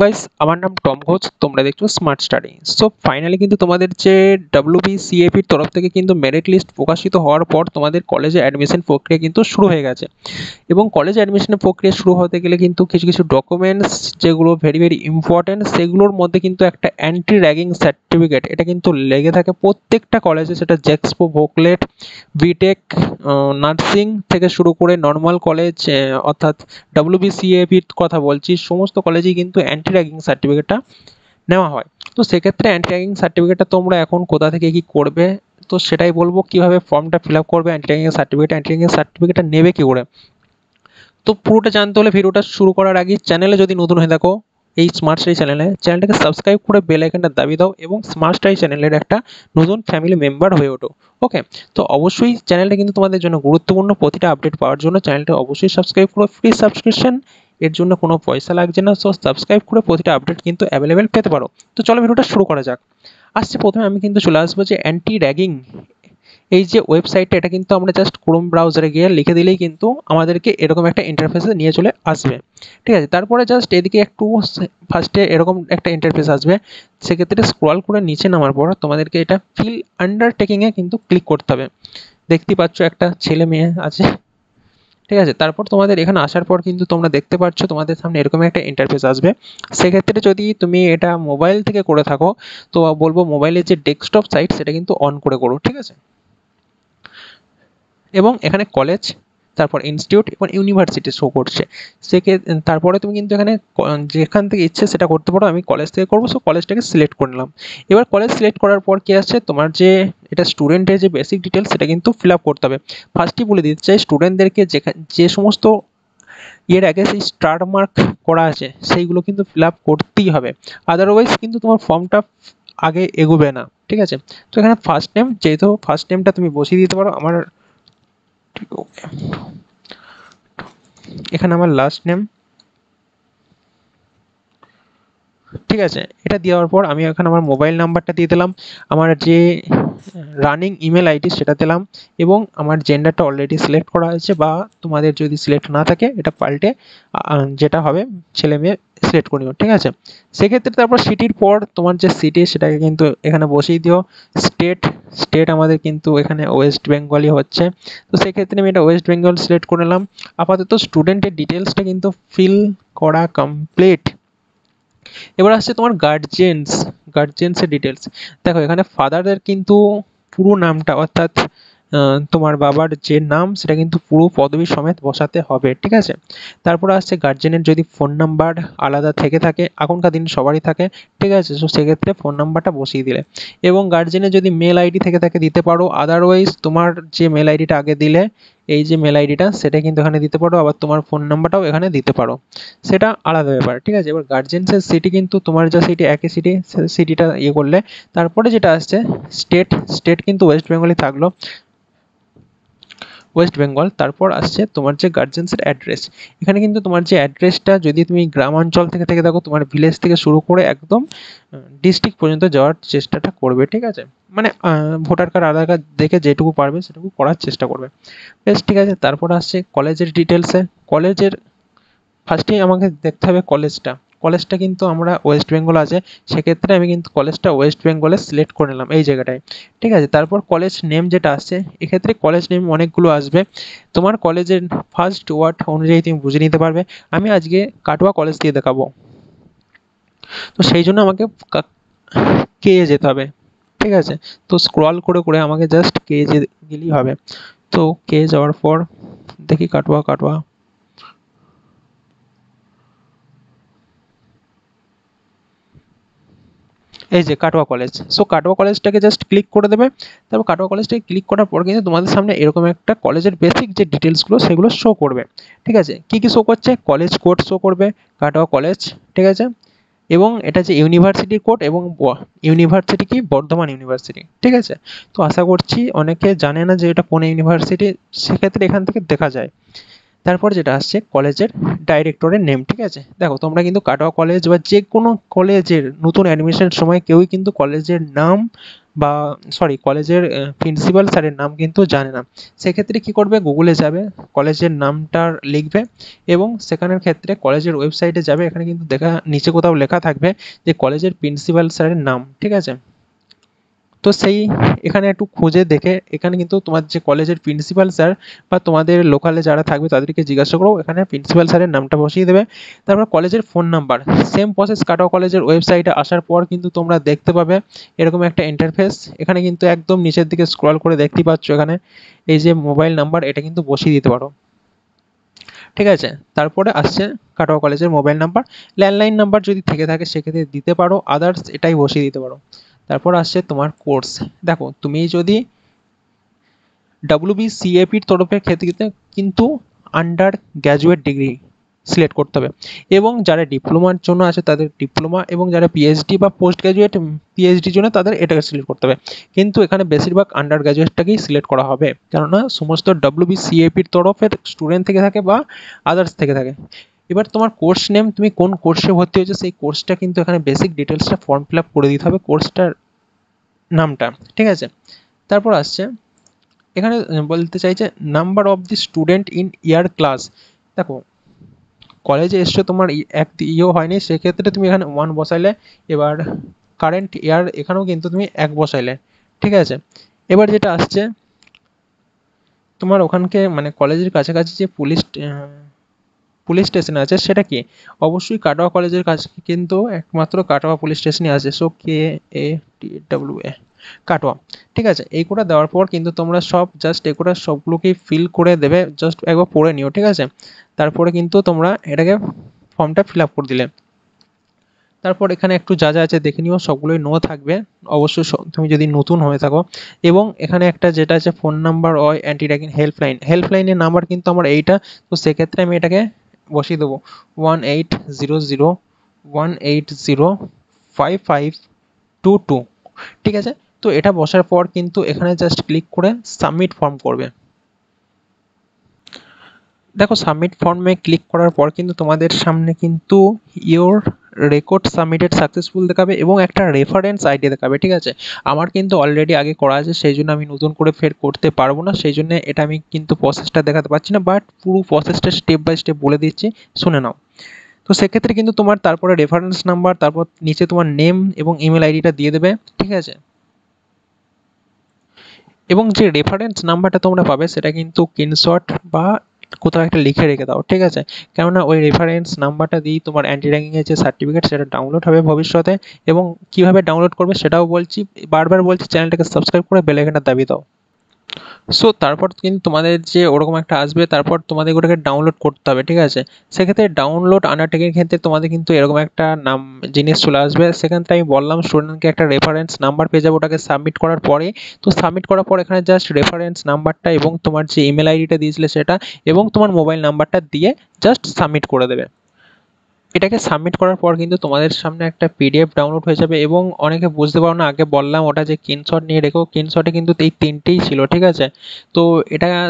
Guys, আমার নাম Tom Ghosh. তোমরা দেখছো স্মার্ট স্টাডি। সো ফাইনালি কিন্তু তোমাদের যে WBCAP এর তরফ থেকে কিন্তু মেরিট লিস্ট প্রকাশিত হওয়ার পর তোমাদের কলেজে অ্যাডমিশন প্রক্রিয়া কিন্তু শুরু হয়ে গেছে। এবং কলেজে অ্যাডমিশনের প্রক্রিয়া শুরু হতে গেলে কিন্তু কিছু কিছু ডকুমেন্টস যেগুলো ভেরি ভেরি ইম্পর্ট্যান্ট, সেগুলোর মধ্যে কিন্তু একটা অ্যান্টি র্যাগিং সার্টিফিকেট এটা কিন্তু লেগে থাকে প্রত্যেকটা কলেজে। সেটা জেক্সপো, ভোকলেট, বিটেক, নার্সিং থেকে শুরু করে নর্মাল কলেজ, অর্থাৎ WBCAP কথা বলছি, সমস্ত কলেজেই কিন্তু অ্যান্টি র্যাগিং সার্টিফিকেটটা নেওয়া হয়। তো সেক্ষেত্রে অ্যান্টি র্যাগিং সার্টিফিকেটটা তোমরা এখন কোথা থেকে কি করবে, তো সেটাই বলবো। কিভাবে ফর্মটা ফিল আপ করবে, অ্যান্টি র্যাগিং সার্টিফিকেটটা নেবে কি করে। তো পুরোটা জানতে হলে ভিডিওটা শুরু করার আগে চ্যানেলে যদি নতুন হয়ে থাকো, এই স্মার্ট স্টাডি চ্যানেলটাকে সাবস্ক্রাইব করে বেল আইকনটা দাবিয়ে দাও এবং স্মার্ট স্টাডি চ্যানেলের একটা নতুন ফ্যামিলি মেম্বার হয়ে ওঠো। ওকে, তো অবশ্যই চ্যানেলটা কিন্তু তোমাদের জন্য গুরুত্বপূর্ণ। প্রতিটা আপডেট পাওয়ার জন্য চ্যানেলটা অবশ্যই সাবস্ক্রাইব করো। ফ্রি সাবস্ক্রিপশন, এর জন্য কোনো পয়সা লাগছে না। সো সাবস্ক্রাইব করে প্রতিটা আপডেট কিন্তু অ্যাভেলেবেল পেতে পারো। তো চলো ভিডিওটা শুরু করা যাক। আসছে প্রথমে আমি কিন্তু চলে আসবো যে অ্যান্টি র্যাগিং এই যে ওয়েবসাইটটা, এটা কিন্তু আমরা জাস্ট ক্রোম ব্রাউজারে গিয়ে লিখে দিলেই কিন্তু আমাদেরকে এরকম একটা ইন্টারফেসে নিয়ে চলে আসবে। ঠিক আছে, তারপরে জাস্ট এদিকে একটু ফার্স্টে এরকম একটা ইন্টারফেস আসবে। সেক্ষেত্রে স্ক্রল করে নিচে নামার পর তোমাদেরকে এটা ফিল আন্ডারটেকিংয়ে কিন্তু ক্লিক করতে হবে। দেখতেই পাচ্ছ একটা ছেলে মেয়ে আছে। ঠিক আছে, তারপর তোমাদের এখানে আসার পর কিন্তু তোমরা দেখতে পাচ্ছ তোমাদের সামনে এরকম একটা ইন্টারফেস আসবে। সেক্ষেত্রে যদি তুমি এটা মোবাইল থেকে করে থাকো, তো বলবো মোবাইলের যে ডেস্কটপ সাইট সেটা কিন্তু অন করে করো। ঠিক আছে, এবং এখানে কলেজ, তারপর ইনস্টিটিউট এবং ইউনিভার্সিটি শো করছে। তারপরে তুমি কিন্তু এখানে যেখান থেকে ইচ্ছে সেটা করতে পারো। আমি কলেজ থেকে করবো, সো কলেজটাকে সিলেক্ট করে নিলাম। এবার কলেজ সিলেক্ট করার পর কি আসছে, তোমার যে এটা স্টুডেন্টের যে বেসিক ডিটেলস সেটা কিন্তু ফিল আপ করতে হবে। ফার্স্টই বলে দিতে চাই, স্টুডেন্টদেরকে যে সমস্ত এর আগে সেই স্টার মার্ক করা আছে সেইগুলো কিন্তু ফিল আপ করতেই হবে। আদারওয়াইজ কিন্তু তোমার ফর্মটা আগে এগোবে না। ঠিক আছে, তো এখানে ফার্স্ট নেম, যেহেতু ফার্স্ট নেমটা তুমি বসিয়ে দিতে পারো। আমার এখানে আমার লাস্ট নেম। ঠিক আছে, এটা দেওয়ার পর আমি এখানে আমার মোবাইল নাম্বারটা দিয়ে দিলাম, আমার যে রানিং ইমেল আইডি সেটা দিলাম, এবং আমার জেন্ডারটা অলরেডি সিলেক্ট করা হয়েছে, বা তোমাদের যদি সিলেক্ট না থাকে এটা পাল্টে যেটা হবে ছেলে মেয়ে সিলেক্ট করে নিও। ঠিক আছে, সেক্ষেত্রে তারপর সিটির পর তোমার যে সিটি সেটাকে কিন্তু এখানে বসিয়ে দিও। স্টেট, স্টেট আমাদের কিন্তু এখানে ওয়েস্ট বেঙ্গলই হচ্ছে। তো সেক্ষেত্রে আমি এটা ওয়েস্ট বেঙ্গল সিলেক্ট করে নিলাম। আপাতত স্টুডেন্টের ডিটেলসটা কিন্তু ফিল করা কমপ্লিট। এবার আসছে তোমার গার্জিয়ানসের ডিটেলস। দেখো এখানে ফাদারের কিন্তু পুরো নামটা, অর্থাৎ তোমার বাবার যে নাম সেটা কিন্তু পুরো পদবী সমেত বসাতে হবে। ঠিক আছে, তারপর আসছে গার্জেনের যদি ফোন নাম্বার আলাদা থেকে থাকে, এখনকার দিন সবারই থাকে। ঠিক আছে, সো সেক্ষেত্রে ফোন নাম্বারটা বসিয়ে দিলে, এবং গার্জেনের যদি মেল আইডি থেকে থাকে দিতে পারো। আদারওয়াইজ তোমার যে মেল আইডিটা আগে দিলে, এই যে মেল আইডিটা সেটা কিন্তু এখানে দিতে পারো, আবার তোমার ফোন নাম্বারটাও এখানে দিতে পারো, সেটা আলাদা ব্যাপার। ঠিক আছে, এবার গার্জেন্সের সিটি কিন্তু তোমার যা সিটি একই সিটি, সিটিটা ইয়ে করলে তারপরে যেটা আসছে স্টেট, স্টেট কিন্তু ওয়েস্ট বেঙ্গলই থাকলো, ওয়েস্ট বেঙ্গল। তারপর আসছে তোমার যে গার্জেন্সের অ্যাড্রেস। এখানে কিন্তু তোমার যে অ্যাড্রেসটা, যদি তুমি গ্রামাঞ্চল থেকে থাকো, তোমার ভিলেজ থেকে শুরু করে একদম ডিস্ট্রিক্ট পর্যন্ত যাওয়ার চেষ্টাটা করবে। ঠিক আছে, মানে ভোটার কার্ড, আধার কার্ড দেখে যেটুকু পারবে সেটুকু করার চেষ্টা করবে। বেশ, ঠিক আছে, তারপর আসছে কলেজের ডিটেলসে। কলেজের ফার্স্টেই আমাকে দেখতে হবে কলেজটা। কলেজটা কিন্তু আমরা ওয়েস্ট বেঙ্গল আছে, সেক্ষেত্রে আমি কিন্তু কলেজটা ওয়েস্ট বেঙ্গলে সিলেক্ট করে নিলাম এই জায়গাটায়। ঠিক আছে, তারপর কলেজ নেম যেটা আসছে, এক্ষেত্রে কলেজ নেম অনেকগুলো আসবে। তোমার কলেজের ফার্স্ট ওয়ার্ড অনুযায়ী তুমি বুঝে নিতে পারবে। আমি আজকে কাটোয়া কলেজ দিয়ে দেখাবো, তো সেই জন্য আমাকে কে যেতে হবে। ঠিক আছে, তো স্ক্রল করে করে আমাকে জাস্ট কে গেলেই হবে। তো কে যাওয়ার পর দেখি কাটোয়া, কাটোয়া, এই যে কাটোয়া কলেজ। সো কাটোয়া কলেজটাকে জাস্ট ক্লিক করে দেবে। তারপর কাটোয়া কলেজটাকে ক্লিক করার পর কিন্তু তোমাদের সামনে এরকম একটা কলেজের বেসিক যে ডিটেলসগুলো সেগুলো শো করবে। ঠিক আছে, কী কী শো করছে, কলেজ কোড শো করবে, কাটোয়া কলেজ। ঠিক আছে, এবং এটা যে ইউনিভার্সিটির কোড, এবং ইউনিভার্সিটি কি, বর্ধমান ইউনিভার্সিটি। ঠিক আছে, তো আশা করছি অনেকে জানে না যে এটা কোন ইউনিভার্সিটি, সেক্ষেত্রে এখান থেকে দেখা যায়। তারপর যেটা আসছে কলেজের ডাইরেক্টরের নেম। ঠিক আছে, দেখো তোমরা কিন্তু কাটোয়া কলেজ বা যে কোনো কলেজের নতুন অ্যাডমিশনের সময় কেউই কিন্তু কলেজের নাম বা সরি কলেজের প্রিন্সিপাল স্যারের নাম কিন্তু জানে না। সেক্ষেত্রে কি করবে, গুগলে যাবে, কলেজের নামটা লিখবে এবং সেখানের ক্ষেত্রে কলেজের ওয়েবসাইটে যাবে, এখানে কিন্তু নিচে কোথাও লেখা থাকবে যে কলেজের প্রিন্সিপাল স্যারের নাম, ঠিক আছে। তো সেই এখানে একটু খুঁজে দেখে এখানে কিন্তু তোমার যে কলেজের প্রিন্সিপাল স্যার বা তোমাদের লোকালে যারা থাকবে তাদেরকে জিজ্ঞাসা করো, এখানে প্রিন্সিপাল স্যারের নামটা বসিয়ে দেবে। তারপর কলেজের phone number, same process Katwa কলেজের ওয়েবসাইটে আসার পর কিন্তু তোমরা দেখতে পাবে এরকম একটা ইন্টারফেস। এখানে কিন্তু একদম নিচের দিকে স্ক্রল করে দেখতে পাচ্ছ এখানে এই যে মোবাইল নাম্বার, এটা কিন্তু বসিয়ে দিতে পারো, ঠিক আছে। তারপরে আসছে কাটোয়া কলেজের মোবাইল নাম্বার, ল্যান্ডলাইন নাম্বার যদি থেকে থাকে সেক্ষেত্রে দিতে পারো, আদার্স এটাই বসিয়ে দিতে পারো। তারপর আসছে তোমার কোর্স। দেখো তুমি যদি WBCAPর তরফের ক্ষেত্রে কিন্তু আন্ডার গ্র্যাজুয়েট ডিগ্রি সিলেক্ট করতে হবে, এবং যারা ডিপ্লোমার জন্য আছে তাদের ডিপ্লোমা, এবং যারা পিএইচডি বা পোস্ট গ্র্যাজুয়েট পিএইচডির জন্য তাদের এটাকে সিলেক্ট করতে হবে। কিন্তু এখানে বেশিরভাগ আন্ডার গ্র্যাজুয়েটটাকেই সিলেক্ট করা হবে, কেননা সমস্ত WBCAPর তরফের স্টুডেন্ট থেকে থাকে বা আদার্স থেকে থাকে। এবার তোমার কোর্স নেম, তুমি কোন কোর্সে ভর্তি হয়েছে সেই কোর্সটা কিন্তু এখানে বেসিক ডিটেলসটা ফর্ম ফিল আপ করে দিতে হবে, কোর্সটার নামটা, ঠিক আছে। তারপর আসছে এখানে বলতে চাইছে number of the student in year class. দেখো কলেজে এসছো, তোমার এক ইয়েও হয়নি, সেক্ষেত্রে তুমি এখানে 1 বসাইলে, এবার কারেন্ট ইয়ার এখানেও কিন্তু তুমি 1 বসাইলে, ঠিক আছে। এবার যেটা আসছে তোমার ওখানকে মানে কলেজের কাছাকাছি যে পুলিশ স্টেশন আছে সেটা কি, অবশ্যই কাটোয়া কলেজের কাছে কিন্তু একমাত্র কাটোয়া পুলিশ স্টেশনই আছে, সো KATWA কাটোয়া, ঠিক আছে। এই কোটা দেওয়ার পর কিন্তু তোমরা সব জাস্ট এই কোটা সবগুলোকেই ফিল করে দেবে, জাস্ট একবার পড়ে নিও, ঠিক আছে। তারপরে কিন্তু তোমরা এটাকে ফর্মটা ফিল আপ করে দিলে। তারপর এখানে একটু যা যা আছে দেখে নিও, সবগুলোই নো থাকবে অবশ্যই তুমি যদি নতুন হয়ে থাকো। এবং এখানে একটা যেটা আছে ফোন নাম্বার ও অ্যান্টি র্যাগিং হেল্পলাইনের নাম্বার কিন্তু আমার এইটা, তো সেক্ষেত্রে আমি এটাকে বসিয়ে দেবো 1800 180 5522, ঠিক আছে। তো এটা বসার পর কিন্তু এখানে জাস্ট ক্লিক করে সাবমিট ফর্ম করবে। দেখো সাবমিট ফর্মে ক্লিক করার পর কিন্তু তোমাদের সামনে কিন্তু ইওর রেকর্ড সাবমিটেড সাকসেসফুল দেখাবে এবং একটা রেফারেন্স আইডি দেখাবে, ঠিক আছে। আমার কিন্তু অলরেডি আগে করা আছে, সেই জন্য আমি নতুন করে ফের করতে পারবো না, সেই জন্য এটা আমি কিন্তু প্রসেসটা দেখাতে পারছি না, বাট পুরো প্রসেসটা স্টেপ বাই স্টেপ বলে দিচ্ছি, শুনে নাও। তো সেক্ষেত্রে কিন্তু তোমার তারপরে রেফারেন্স নাম্বার, তারপর নিচে তোমার নেম এবং ইমেল আইডিটা দিয়ে দেবে, ঠিক আছে। এবং যে রেফারেন্স নাম্বারটা তোমরা পাবে সেটা কিন্তু স্ক্রিনশট বা কোথাও একটা লিখে রেখে দাও, ঠিক আছে। কেননা ওই রেফারেন্স নাম্বারটা দিয়েই তোমার অ্যান্টি র্যাগিংয়ের যে সার্টিফিকেট সেটা ডাউনলোড হবে ভবিষ্যতে। এবং কীভাবে ডাউনলোড করবে সেটাও বলছি, বারবার বলছি, চ্যানেলটাকে সাবস্ক্রাইব করে বেল আইকনটা দাবিয়ে দাও। সো তারপর কিন্তু তোমাদের যে ওরকম একটা আসবে, তারপর তোমাদের ওটাকে ডাউনলোড করতে হবে, ঠিক আছে। সেক্ষেত্রে ডাউনলোড আন্ডারটেকিং ক্ষেত্রে তোমাদের কিন্তু এরকম একটা জিনিস চলে আসবে, সেখান থেকে আমি বললাম স্টুডেন্টকে একটা রেফারেন্স নাম্বার পেয়ে যাবে ওটাকে সাবমিট করার পরে। তো সাবমিট করার পর এখানে জাস্ট রেফারেন্স নাম্বারটা এবং তোমার যে ইমেল আইডিটা দিয়েছিলে সেটা এবং তোমার মোবাইল নাম্বারটা দিয়ে জাস্ট সাবমিট করে দেবে। এটাকে সাবমিট করার পর কিন্তু তোমাদের সামনে একটা PDF ডাউনলোড হয়ে যাবে। এবং অনেকে বুঝতে পারো না, আগে বললাম ওটা যে স্ক্রিনশট নিয়ে রেখো, স্ক্রিনশটে কিন্তু এই তিনটেই ছিল, ঠিক আছে। তো এটা এখানে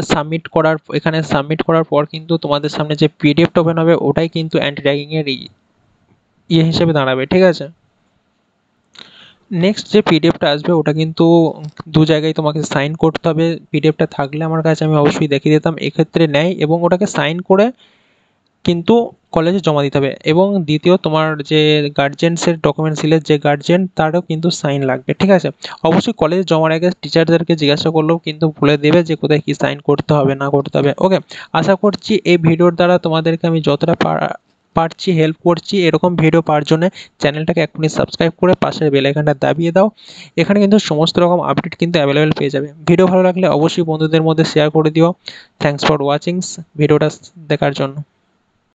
সাবমিট করার পর কিন্তু তোমাদের সামনে যে PDFটা ওপেন হবে ওটাই কিন্তু অ্যান্টি র্যাগিংয়ের হিসেবে দাঁড়াবে, ঠিক আছে। নেক্সট যে PDFটা আসবে ওটা কিন্তু দু জায়গায় তোমাকে সাইন করতে হবে। PDFটা থাকলে আমার কাছে আমি অবশ্যই দেখিয়ে দিতাম, এক্ষেত্রে নেই, এবং ওটাকে সাইন করে কিন্তু কলেজে জমা দিতে হবে। এবং দ্বিতীয় তোমার যে গার্জেন্সের ডকুমেন্টস দিলে যে গার্জেন তারও কিন্তু সাইন লাগবে, ঠিক আছে। অবশ্যই কলেজে জমার আগে টিচারদেরকে জিজ্ঞাসা করলেও কিন্তু বলে দেবে যে কোথায় কি সাইন করতে হবে না করতে হবে, ওকে। আশা করছি এই ভিডিওর দ্বারা তোমাদেরকে আমি যতটা পারছি হেল্প করছি। এরকম ভিডিও পাওয়ার জন্য চ্যানেলটাকে এখনই সাবস্ক্রাইব করে পাশের বেল আইকনটা দাবিয়ে দাও। এখানে কিন্তু সমস্ত রকম আপডেট কিন্তু অ্যাভেলেবেল পেয়ে যাবে। ভিডিও ভালো লাগলে অবশ্যই বন্ধুদের মধ্যে শেয়ার করে দিও। থ্যাঙ্কস ফর ওয়াচিং ভিডিওটা দেখার জন্য।